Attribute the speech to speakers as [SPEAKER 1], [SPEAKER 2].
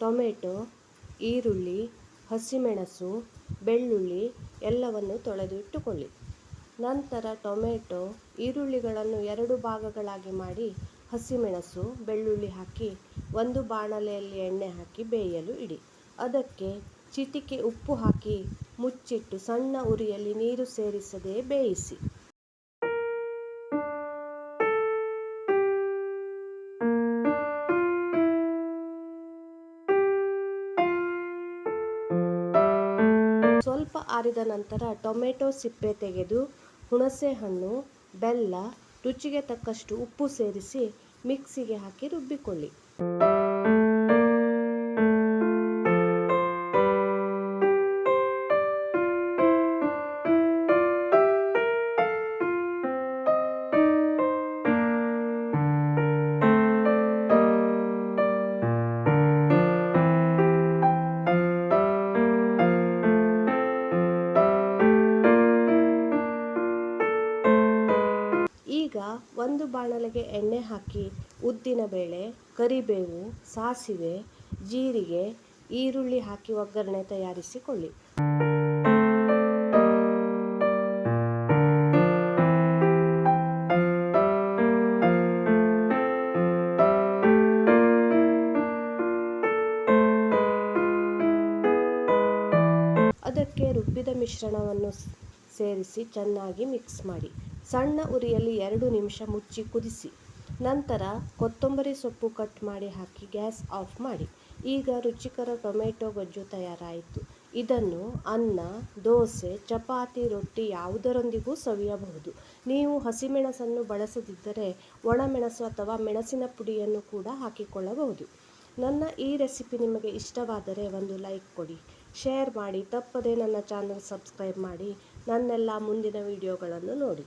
[SPEAKER 1] Tomato, ಈರುಳ್ಳಿ, ಹಸಿಮೆಣಸು, ಬೆಳ್ಳುಳ್ಳಿ ಎಲ್ಲವನ್ನು ತೊಳೆದು ಇಟ್ಟುಕೊಳ್ಳಿ. ನಂತರ ಟೊಮೆಟೊ, ಈರುಳ್ಳಿಗಳನ್ನು 2 ಭಾಗಗಳಾಗಿ ಮಾಡಿ ಹಸಿಮೆಣಸು, ಬೆಳ್ಳುಳ್ಳಿ ಹಾಕಿ ಒಂದು ಬಾಣಲೆಯಲ್ಲಿ ಎಣ್ಣೆ ಹಾಕಿ ಬೇಯಲು ಇಡಿ. ಅದಕ್ಕೆ ಚಿಟಿಕೆ ಉಪ್ಪು ಹಾಕಿ ಮುಚ್ಚಿಟ್ಟು ಸಣ್ಣ ಉರಿಯಲ್ಲಿ ನೀರು ಸೇರಿಸದೆ ಬೇಯಿಸಿ. ಸ್ವಲ್ಪ ಆರಿದ ನಂತರ ಟೊಮೆಟೊ ಸಿಪ್ಪೆ ತೆಗೆದು ಹುಣಸೆ ಹಣ್ಣು, ಬೆಲ್ಲ, ರುಚಿಗೆ ತಕ್ಕಷ್ಟು ಉಪ್ಪು ಸೇರಿಸಿ ಮಿಕ್ಸಿಗೆ ಹಾಕಿ ರುಬ್ಬಿಕೊಳ್ಳಿ. ಈಗ ಒಂದು ಬಾಣಲೆಗೆ ಎಣ್ಣೆ ಹಾಕಿ ಉದ್ದಿನಬೇಳೆ, ಕರಿಬೇವು, ಸಾಸಿವೆ, ಜೀರಿಗೆ, ಈರುಳ್ಳಿ ಹಾಕಿ ಒಗ್ಗರಣೆ ತಯಾರಿಸಿಕೊಳ್ಳಿ. ಅದಕ್ಕೆ ರುಬ್ಬಿದ ಮಿಶ್ರಣವನ್ನು ಸೇರಿಸಿ ಚೆನ್ನಾಗಿ ಮಿಕ್ಸ್ ಮಾಡಿ. ಸಣ್ಣ ಉರಿಯಲ್ಲಿ 2 ನಿಮಿಷ ಮುಚ್ಚಿ ಕುದಿಸಿ. ನಂತರ ಕೊತ್ತಂಬರಿ ಸೊಪ್ಪು ಕಟ್ ಮಾಡಿ ಹಾಕಿ ಗ್ಯಾಸ್ ಆಫ್ ಮಾಡಿ. ಈಗ ರುಚಿಕರ ಟೊಮೆಟೊ ಗೊಜ್ಜು ತಯಾರಾಯಿತು. ಇದನ್ನು ಅನ್ನ, ದೋಸೆ, ಚಪಾತಿ, ರೊಟ್ಟಿ ಯಾವುದರೊಂದಿಗೂ ಸವಿಯಬಹುದು. ನೀವು ಹಸಿಮೆಣಸನ್ನು ಬಳಸದಿದ್ದರೆ ಒಣಮೆಣಸು ಅಥವಾ ಮೆಣಸಿನ ಪುಡಿಯನ್ನು ಕೂಡ ಹಾಕಿಕೊಳ್ಳಬಹುದು. ನನ್ನ ಈ ರೆಸಿಪಿ ನಿಮಗೆ ಇಷ್ಟವಾದರೆ ಒಂದು ಲೈಕ್ ಕೊಡಿ, ಶೇರ್ ಮಾಡಿ, ತಪ್ಪದೆ ನನ್ನ ಚಾನಲ್ ಸಬ್ಸ್ಕ್ರೈಬ್ ಮಾಡಿ, ನನ್ನೆಲ್ಲ ಮುಂದಿನ ವಿಡಿಯೋಗಳನ್ನು ನೋಡಿ.